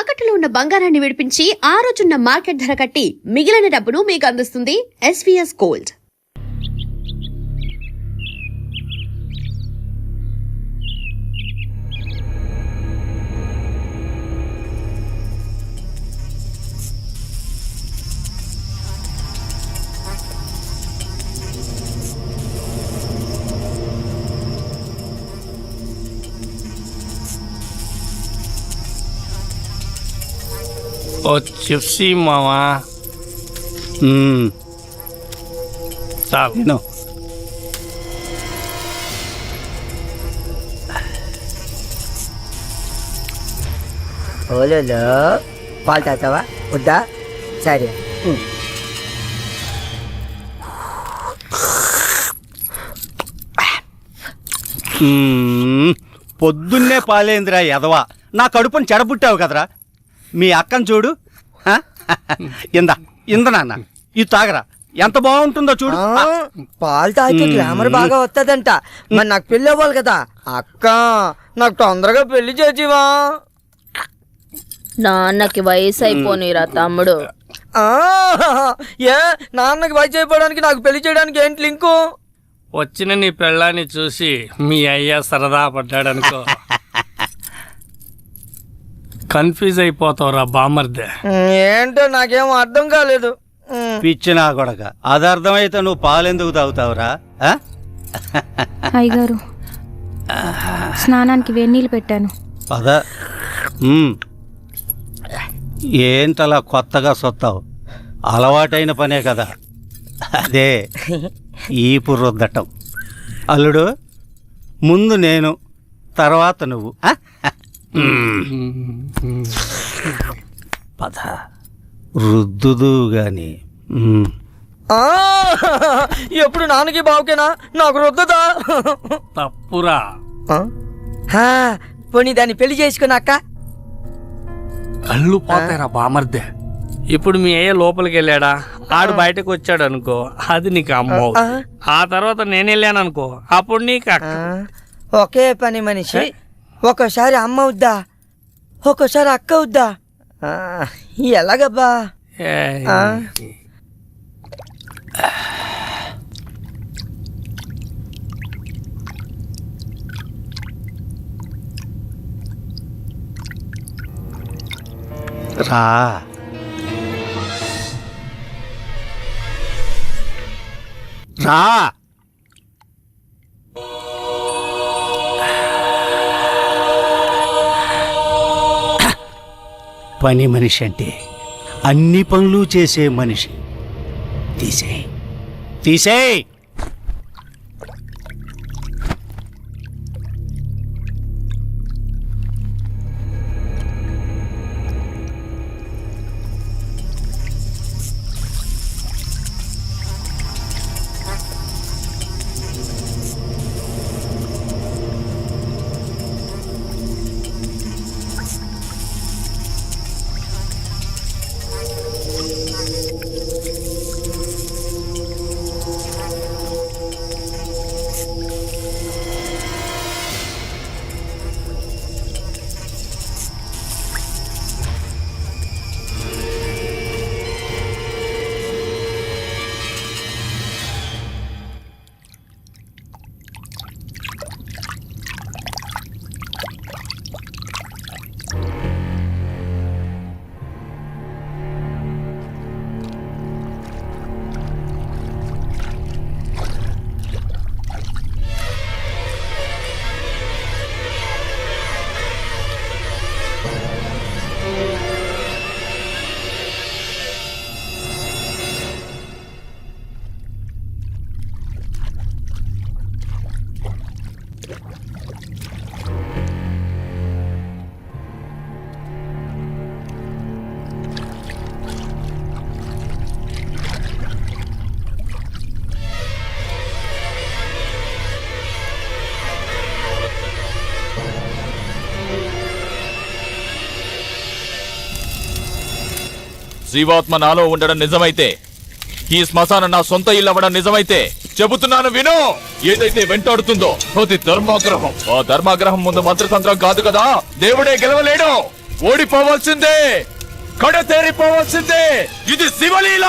తాకట్టులో ఉన్న బంగారాన్ని విడిపించి ఆ రోజున్న మార్కెట్ ధర కట్టి మిగిలిన డబ్బును మీకు అందిస్తుంది SVS Gold. ఓ చిప్సీ మావా చాలు ఓలో పాలు తాతావా వద్దా? సరే. పొద్దున్నే పాలేంద్రా ఎదవా, నా కడుపుని చెడబుట్టావు కదరా. మీ అక్కను చూడు, ఇంద నాన్న ఇది తాగరా, ఎంత బాగుంటుందో చూడు. పాలు తాగితే గ్లామర్ బాగా వస్తుందంట. మరి నాకు పెళ్ళి అవ్వాలి కదా అక్క, నాకు తొందరగా పెళ్లి చేసివా? నాన్నకి వయసు అయిపోనిరా తమ్ముడు. ఏ నాన్నకి వయసు అయిపోవడానికి నాకు పెళ్లి చేయడానికి ఏంటి లింకు? వచ్చిన నీ పెళ్ళాన్ని చూసి మీ అయ్య సరదా పడ్డాడనుకో, కన్ఫ్యూజ్ అయిపోతావురా బామర్దే. ఏంటో నాకేమో అర్థం కాలేదు. పిచ్చినా కొడక, అది అర్థమైతే నువ్వు పాలెందుకు తాగుతావురా? అయ్యగారు, స్నానానికి వేడినీళ్ళు పెట్టాను. పద. ఏంటలా కొత్తగా సొత్తావు? అలవాటైన పనే కదా అదే ఈపు రుద్దటం. అల్లుడు, ముందు నేను, తర్వాత నువ్వు. పద రుద్దుదు గాని. ఎప్పుడు నాన్నకి బావుకేనా, నాకు రుద్దదా? తప్పురా. పోనీ దాన్ని పెళ్లి చేసుకున్నాక కళ్ళు పోతాయిరా బామర్దే. ఇప్పుడు మీ అయ్య లోపలికి వెళ్ళాడా, ఆడు బయటకు వచ్చాడు అనుకో, అది నీకు అమ్మ. ఆ తర్వాత నేను వెళ్ళాను అనుకో, అప్పుడు నీకు అక్క. ఒకే పని మనిషి ఒక్కోసారి అమ్మ అవుద్దా, ఒక్కోసారి అక్క అవుద్దా? ఎలాగబ్బా? రా. రా. పని మనిషి అంటే అన్ని పనులు చేసే మనిషి. తీసేయ్, తీసేయ్. జీవాత్మ నాలో ఉండడం నిజమైతే, ఈ శ్మశానం నా సొంత ఇల్లు అవ్వడం నిజమైతే, చెబుతున్నాను విను. ఏదైతే వెంటాడుతుందో అది ధర్మాగ్రహం. ఆ ధర్మాగ్రహం ముందు మంత్రతంత్రం కాదు కదా, దేవుడే గెలవలేడు. ఓడిపోవాల్సిందే, కడతేరిపోవాల్సిందే. ఇది శివలీల.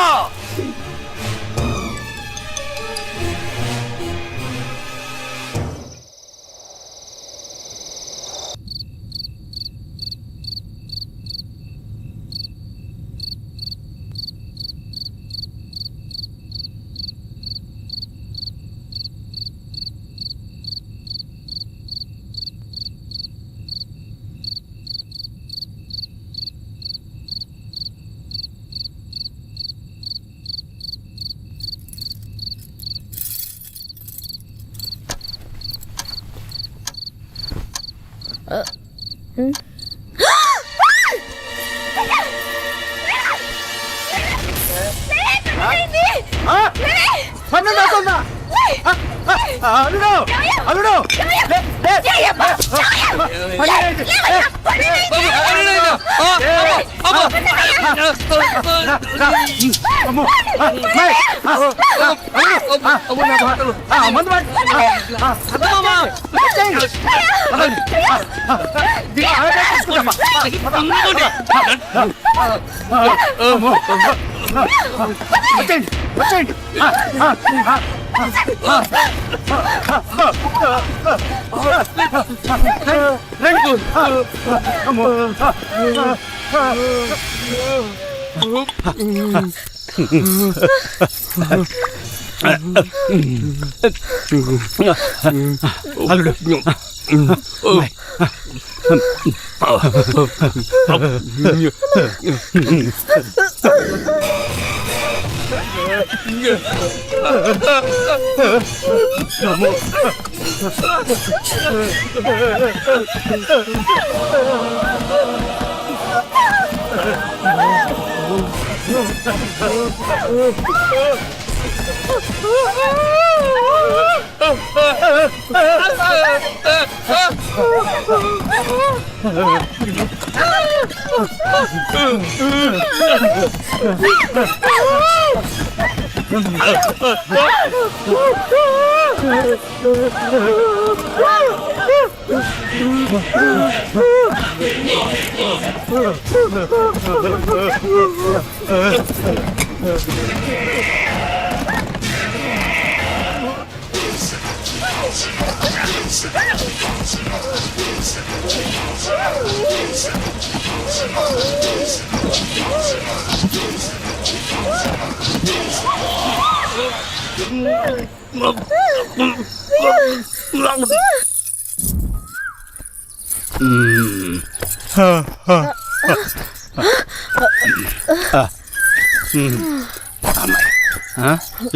అల్లుడు అల్లుడు వచ్చేయండి. అల్లుడు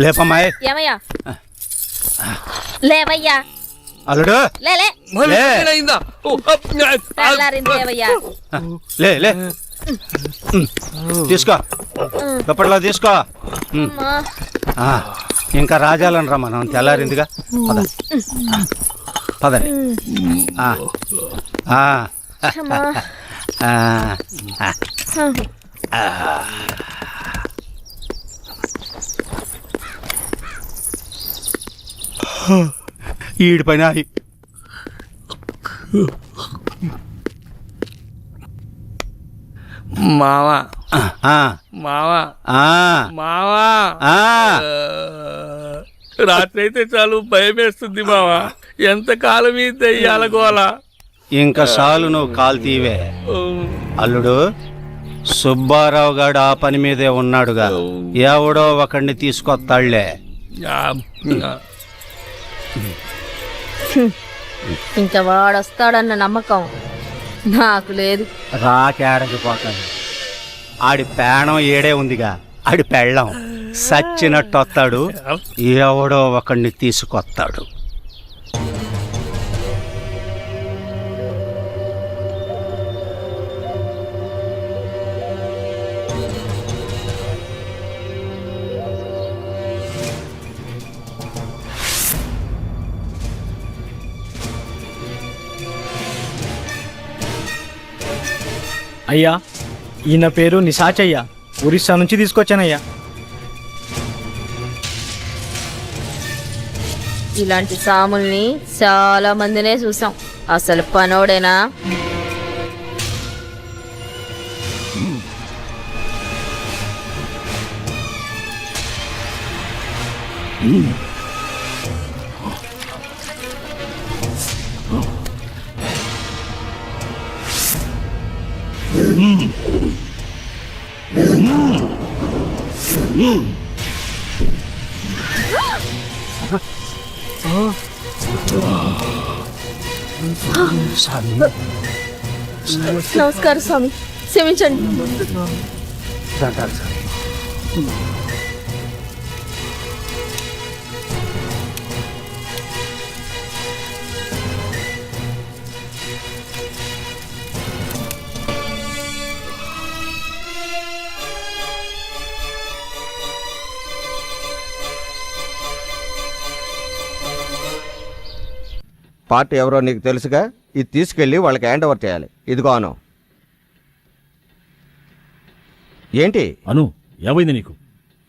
లేపమ్మాయి. ఏమయ్యా లేవయ్యా. అల్లుడు లేలే లే. తెల్లారింది లేవయ్యా. లే లే తీసుకో దుప్పట్లో తీసుకో. ఆ, ఇంకా రాజాలని రా మనం తెల్లారిందిగా పద పదండి. ఈడి పని ఆయి. మావా ఆ, మావా ఆ, మావా ఆ. రాత్రి అయితే చాలు భయం వేస్తుంది మావా. ఎంతకాలం ఈ దెయ్యాల గోల. ఇంకా చాలు నువ్వు కాలు తీవే. అల్లుడు సుబ్బారావు గారు ఆ పని మీదే ఉన్నాడుగా, ఎవడో ఒకడిని తీసుకొస్తాళ్లే. ఇంకా వాడొస్తాడన్న నమ్మకం నాకు లేదు. రాకేడకి పోతాడు. ఆడి పేణం ఏడే ఉందిగా, ఆడి పెళ్ళం సచ్చినట్టు వస్తాడు, ఎవడో ఒకడిని తీసుకొస్తాడు. అయ్యా, ఈయన పేరు నిశాచయ్య, ఒరిస్సా నుంచి తీసుకొచ్చానయ్యా. ఇలాంటి సాముల్ని చాలా మందినే చూసాం. అసలు పనోడేనా? నమస్కారం స్వామి, క్షమించండి. పార్టీ ఎవరో నీకు తెలుసుగా, ఇది తీసుకెళ్ళి వాళ్ళకి హ్యాండ్ ఓవర్ చేయాలి. ఇదిగో అను. ఏంటి అను, ఏమైంది నీకు?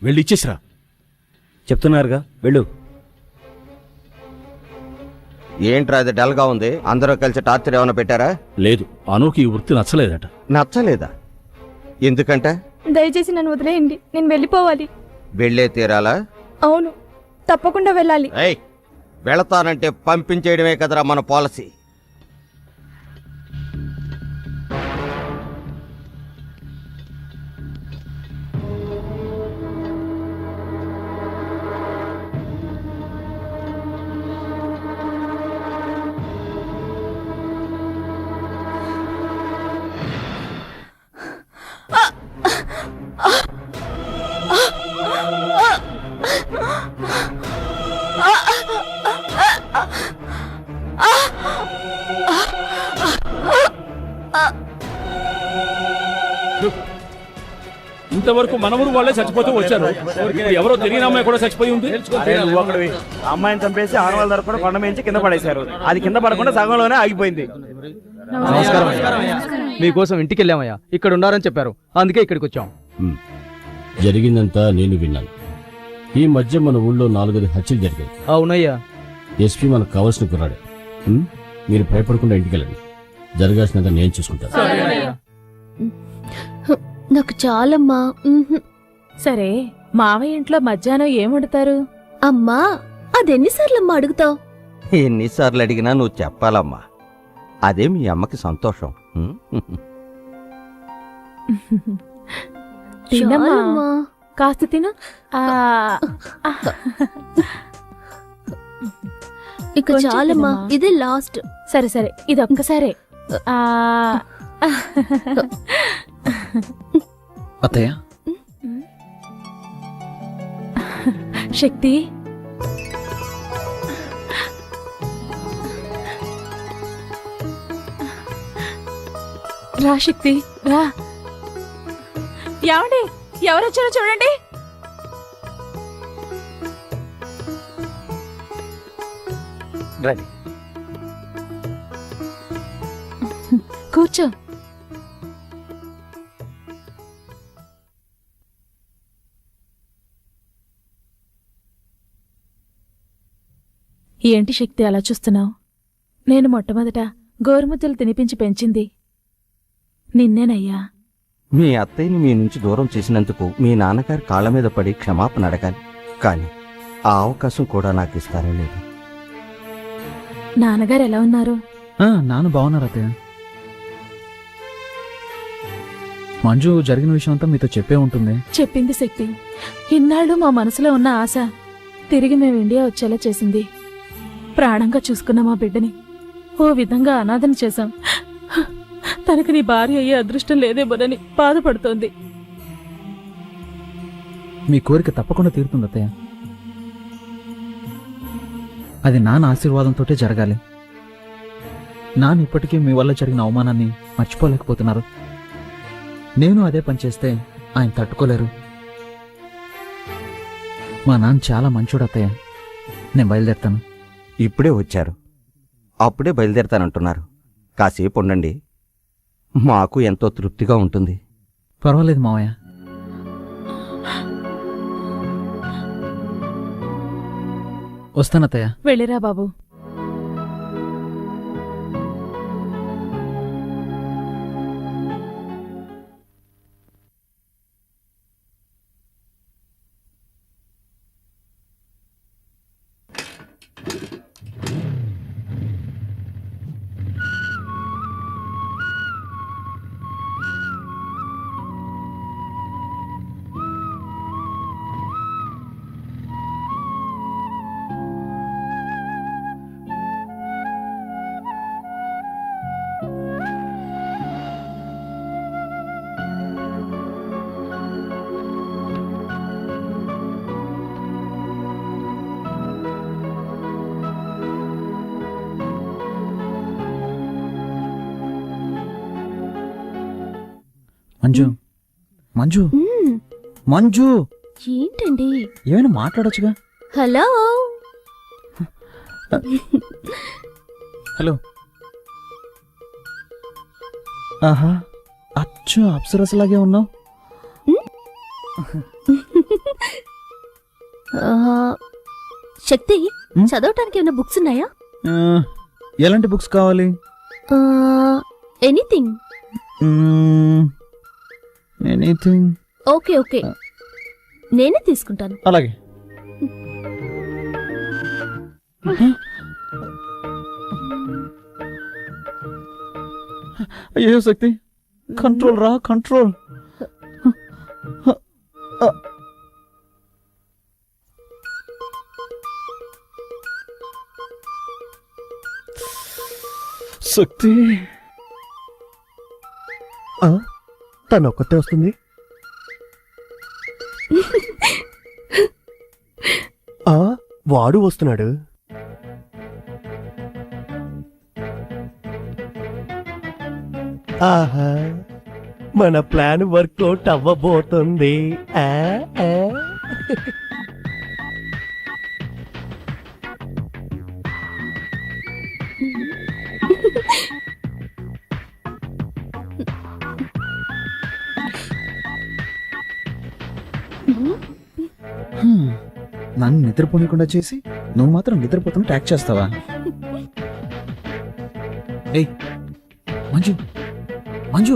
వెళ్ళి ఇచ్చేసిరా. చెప్తున్నారుగా, వెళ్ళు. ఏంట్రా అది డల్గా ఉంది? అందరూ కలిసి టార్చర్ ఏమైనా పెట్టారా? లేదు, అనుకి ఈ వృత్తి నచ్చలేదట. నచ్చలేదా? ఎందుకంట? దయచేసి నన్ను వదిలేయండి, నేను వెళ్ళిపోవాలి. వెళ్ళే తీరాలా? అవును, తప్పకుండా వెళ్ళాలి. ఏయ్, వెళతానంటే పంపించేయడమే కదరా మన పాలసీ. ఇంతవరకు మనవరు వాళ్ళే చచ్చిపోతూ వచ్చారు. ఇప్పుడు ఎవరో తెలియని అమ్మాయి కూడా చచ్చిపోయి ఉంది. అమ్మాయిని చంపేసి 600 దొరకకుండా కొండ మించి కింద పడేశారు. అది కింద పడకుండా సగంలోనే ఆగిపోయింది. మీకోసం ఇంటికి వెళ్ళామయ్యా, ఇక్కడ ఉండాలని చెప్పారు, అందుకే ఇక్కడికి వచ్చాం. జరిగిందంతా నేను విన్నాను. ఈ మధ్య మన ఊళ్ళో 4 హత్యలు జరిగాయి. అవునయ్యా. ఎస్పీ మనకు కావాల్సిన కుర్రాడే. మీరు భయపడకుండా ఇంటికి వెళ్ళండి. జరగాల్సినంత నేను చూసుకుంటాను. నాకు చాలమ్మా. సరే, మావయ్య ఇంట్లో మధ్యాహ్నం ఏం వండుతారు? అమ్మా, అదెన్నిసార్లమ్మా అడుగుతావు? ఎన్నిసార్లు అడిగినా నువ్వు చెప్పాలమ్మా. అదే మీ అమ్మకి సంతోషం. తినమ్మా, కాస్త తిను. ఇక కొంచెం చాలమ్మా, తినమ్మా. ఇదే లాస్ట్. సరే సరే, ఇది ఒక్కసారే. అత్తయ్య, శక్తి, రా శక్తి, రా. ఏమండి, ఎవరొచ్చారో చూడండి. కూర్చో. ఏంటి శక్తి అలా చూస్తున్నావు? నేను మొట్టమొదట గోరుముద్దలు తినిపించి పెంచింది నిన్నేనయ్యా. మీ అత్తయ్యని మీ నుంచి దూరం చేసినందుకు మీ నాన్నగారి కాళ్ళ మీద పడి క్షమాపణ అడగాలి, కానీ ఆ అవకాశం కూడా నాకు ఇస్తారో లేదు. నాన్నగారు ఎలా ఉన్నారు? నాన్న బాగున్నారు అత్తయ్య. మంజు జరిగిన విషయం అంతా మీతో చెప్పే ఉంటుంది. చెప్పింది శక్తి. ఇన్నాళ్ళు మా మనసులో ఉన్న ఆశ తిరిగి మేము ఇండియా వచ్చేలా చేసింది. ప్రాణంగా చూసుకున్న మా బిడ్డని ఓ విధంగా అనాథన చేశాం. తనకు నీ భార్య అయ్యే అదృష్టం లేదేమోనని బాధపడుతోంది. మీ కోరిక తప్పకుండా తీరుతుంది అత్తయ్య. అది నాన్న ఆశీర్వాదంతోటే జరగాలి. నాన్న ఇప్పటికీ మీ వల్ల జరిగిన అవమానాన్ని మర్చిపోలేకపోతున్నారు. నేను అదే పని చేస్తే ఆయన తట్టుకోలేరు. మా నాన్న చాలా మంచోడు అత్తయ్య. నేను బయలుదేరుతాను. ఇప్పుడే వచ్చారు, అప్పుడే బయలుదేరతానంటున్నారు. కాసేపు ఉండండి, మాకు ఎంతో తృప్తిగా ఉంటుంది. పర్వాలేదు మావయ్య. వస్తానత్తయ్య. వెళ్ళిరా బాబు. మంజు మంజు మ్మ్. మంజు ఏంటండి? ఏమైనా మాట్లాడొచ్చుగా. హలో. హలో. ఆహా, అచ్చు అప్సరసలాగే ఉన్నావు. శక్తి, మ్మ్? చదవటానికి ఏమైనా బుక్స్ ఉన్నాయా? ఎలాంటి బుక్స్ కావాలి? ఎనీథింగ్. ఎనీథింగ్. ఓకే ఓకే, నేనే తీసుకుంటాను. అలాగే. అయ్యో శక్తి, కంట్రోల్ రా, కంట్రోల్. శక్తి తను ఒక్కతే వస్తుంది. వాడు వస్తున్నాడు. ఆహా, మన ప్లాన్ వర్కౌట్ అవ్వబోతుంది. నన్ను నిద్రపోనీకుండా చేసి నువ్వు మాత్రం నిద్రపోతున్న ట్యాక్ చేస్తావా? ఏయ్ మంజు, మంజు.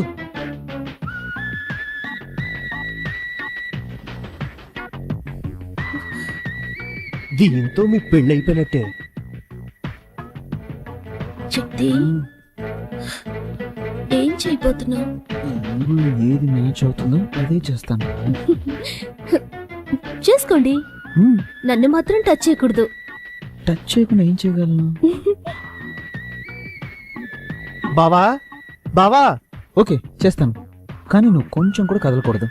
దీంతో మీ పెళ్ళైపోయినట్టే. శక్తి, ఏం చేయబోతున్నావు? ఏది మ్యాచ్ అవుతుందో అదే చేస్తాను. చేసుకోండి, నన్ను మాత్రం టచ్ చేయకూడదు. టచ్ చేయకుండా ఏం చేయగలను? బావా, బావా. ఓకే చేస్తాను, కానీ నువ్వు కొంచెం కూడా కదలకూడదు.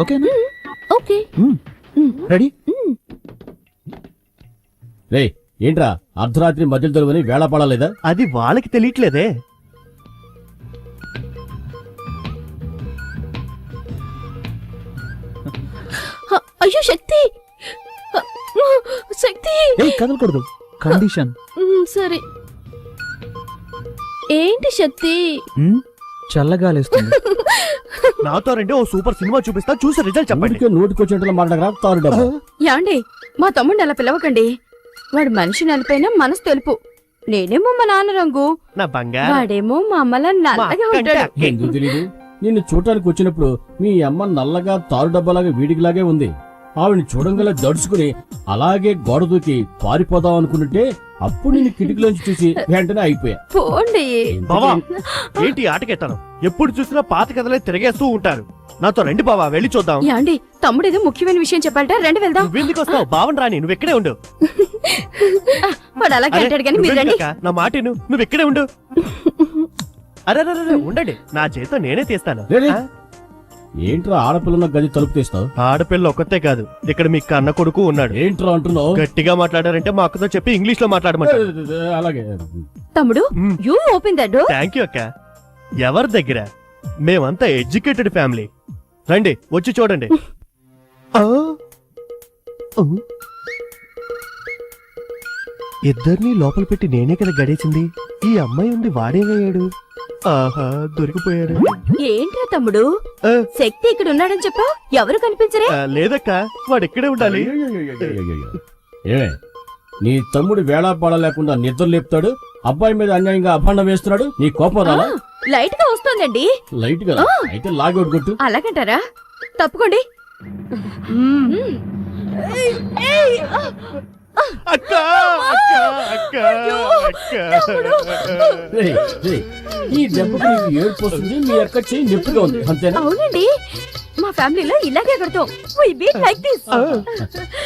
ఓకేనా? ఓకే. రెడీ? రే ఏంట్రా అర్ధరాత్రి మధ్యలో దొరుకుని వేళ పడలేదా? అది వాళ్ళకి తెలియట్లేదే. అయ్యో శక్తి, శక్తి. ఏయ్ కదలకూడదు, కండిషన్. సరే. ఏంటి శక్తి? చల్లగాలేస్తుంది. నాతో రండి, ఓ సూపర్ సినిమా చూపిస్తా, చూసి రిజల్ట్ చెప్పండి. నోటికొచ్చేట్లా మాట్లాడరా తారు డబ్బా. యాండి, మా తమ్ముడిని అలా పిలవకండి. వాడు మనిషి నలిపైన మనసు తెలుపు. నేనేమో మా నాన్న రంగు, నా బంగారం. వాడేమో మా అమ్మలా నల్లగా ఉంటాడు. ఎందుకు తెలీదు? నిన్ను చూడటానికి వచ్చినప్పుడు మీ అమ్మ నల్లగా తారు డబ్బాలాగా వీడికిలాగే ఉంది. ఆవిడని చూడంగల దడుచుకుని అలాగే గోడ దూకి పారిపోదాం అనుకుంటే అప్పుడు నేను కిటికీలోంచి చూసి వెంటనే అయిపోయా. పోండి. బావా, ఏంటి ఆటకెత్తాను? ఎప్పుడు చూసినా పాత కథలే తిరిగేస్తూ ఉంటారు. నాతో రండి బావా, వెళ్ళి చూద్దాం. యాండి, తమ్ముడు ఏదో ముఖ్యమైన విషయం చెప్పాలట, రండి వెళ్దాం. నువ్వెందుకు వస్తావు? బావన్ రాని, నువ్వు ఇక్కడే ఉండు. వాడు అలాగే అంటాడు కానీ మీరు రండి. నా మాట విను, నువ్వు ఇక్కడే ఉండు. అరే ఉండండి, నా చేత నేనే తీస్తాను. ఆ? ఏంట్రా ఆడపిల్లన్న గది తలుపు తీస్తావు? ఆడపిల్ల ఒక్కతే కాదు, ఇక్కడ మీ కన్న కొడుకు ఉన్నాడు. ఏంట్రా అంటున్నావు? గట్టిగా మాట్లాడారంటే మా అక్కతో చెప్పి ఇంగ్లీష్ లో మాట్లాడమంటారు. అలాగే తమ్ముడు, you open that door. Thank you అక్క. ఎవరి దగ్గర? మేమంతా ఎడ్యుకేటెడ్ ఫ్యామిలీ. రండి, వచ్చి చూడండి. ఇద్దరిని లోపల పెట్టి నేనే కదా గడేసింది. ఈ అమ్మాయి ఉంది, వాడేమయ్యాడు? ఆహా, దొరికిపోయాడు. ఏంట్రా తమ్ముడు, శక్తి ఇక్కడ ఉన్నాడని చెప్పావు, ఎవరు కనిపించరే? లేదక్క, వాడు ఇక్కడే ఉండాలి. ఏమే నీ తమ్ముడు వేళా పాడ లేకుండా నిద్ర లేపుతాడు, అబ్బాయి మీద అన్యాయంగా అభాండం వేస్తున్నాడు, నీ కోపం రాలా? లైట్ గా వస్తోందండి. లైట్ గా అయితే లాగౌట్ కొట్టు. అలాగంటారా? తప్పుకోండి. అక్క, అక్క, అక్క, అక్క. రేయ్, రేయ్, ఈ దెబ్బకి నీకు ఏడుపు వస్తుంది, మీ అక్క చెయ్యి నొప్పిగా ఉంది, అంతేనా? అవునండి, మా ఫ్యామిలీలో ఇలాగే కడతాం. We beat like this.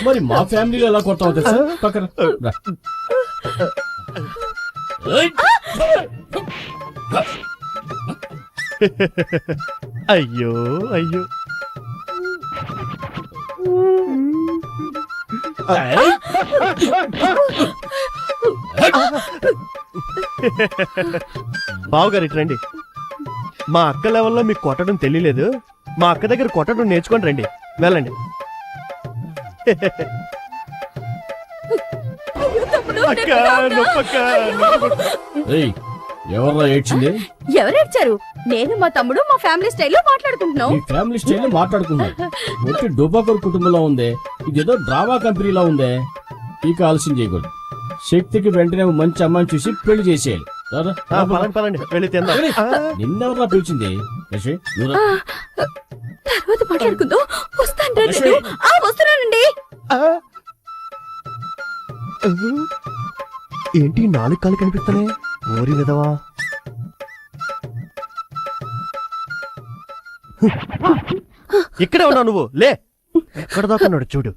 మరి మా ఫ్యామిలీలో ఎలా కొడతావు తెలుసా? పక్కన రా. అయ్యో అయ్యో. బావగారు ఇటు రండి. మా అక్క లెవెల్లో మీకు కొట్టడం తెలియలేదు. మా అక్క దగ్గర కొట్టడం నేర్చుకొని రండి. వెళ్ళండి. అక్క, నొప్పక్క, ఏయ్ ఎవర్రా ఏడ్చింది? ఎవరేడ్చారు? నేను మా తమ్ముడు మా ఫ్యామిలీ స్టైల్లో మాట్లాడుకుంటున్నాం. మీ ఫ్యామిలీ స్టైల్ మాట్లాడుకున్నారు. ఒట్టి డోబాకర్ కుటుంబంలో ఉందే, ఇదేదో డ్రామా కంపెనీలో ఉందే. ఇక ఆలస్యం చేయకూడదు. శక్తికి వెంటనే ఓ మంచి అమ్మాయిని చూసి పెళ్లి చేసేయాలి. రారా, పదండి పదండి వెళ్ళి తిందాం. నిన్నెవర్రా పిలిచింది? యశ్వి, నువ్వురా. తర్వాత మాట్లాడుకుందాం. వస్తున్నానండి. ఏంటి 4 కాళ్ళు కనిపిస్తున్నాయి? ఓరి విధవా. ఇక్కడే ఉన్నావు నువ్వు. లే, ఎక్కడ దాకున్నాడు చూడు.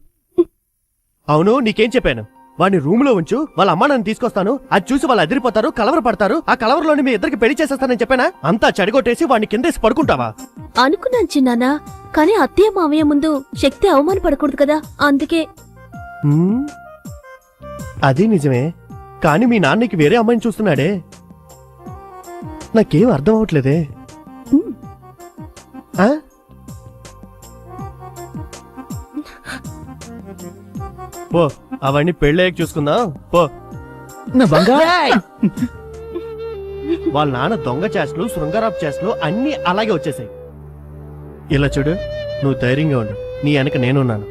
అవును, నీకేం చెప్పాను? వాడిని రూమ్ లో ఉంచు, వాళ్ళ అమ్మ నన్ను తీసుకొస్తాను, అది చూసి వాళ్ళు అదిరిపోతారు, కలవర పడతారు, ఆ కలవరలోని మీ ఇద్దరికి పెళ్లి చేసేస్తానని చెప్పానా? అంతా చెడగొట్టేసి వాడిని కిందేసి పడుకుంటావా? అనుకున్నాను చిన్నానా, కానీ అత్తయ్య మావయ్య ముందు శక్తి అవమానపడకూడదు కదా, అందుకే. అది నిజమే, కానీ మీ నాన్నకి వేరే అమ్మాయిని చూస్తున్నాడే. నాకేం అర్థం అవట్లేదే. పో, అవన్నీ పెళ్ళయ్యాక చూసుకుందాం. పో. వాళ్ళ నాన్న దొంగ చేష్టలు, శృంగారపు చేష్టలు అన్నీ అలాగే వచ్చేసాయి. ఇలా చూడు, నువ్వు ధైర్యంగా ఉండు, నీ వెనక నేనున్నాను.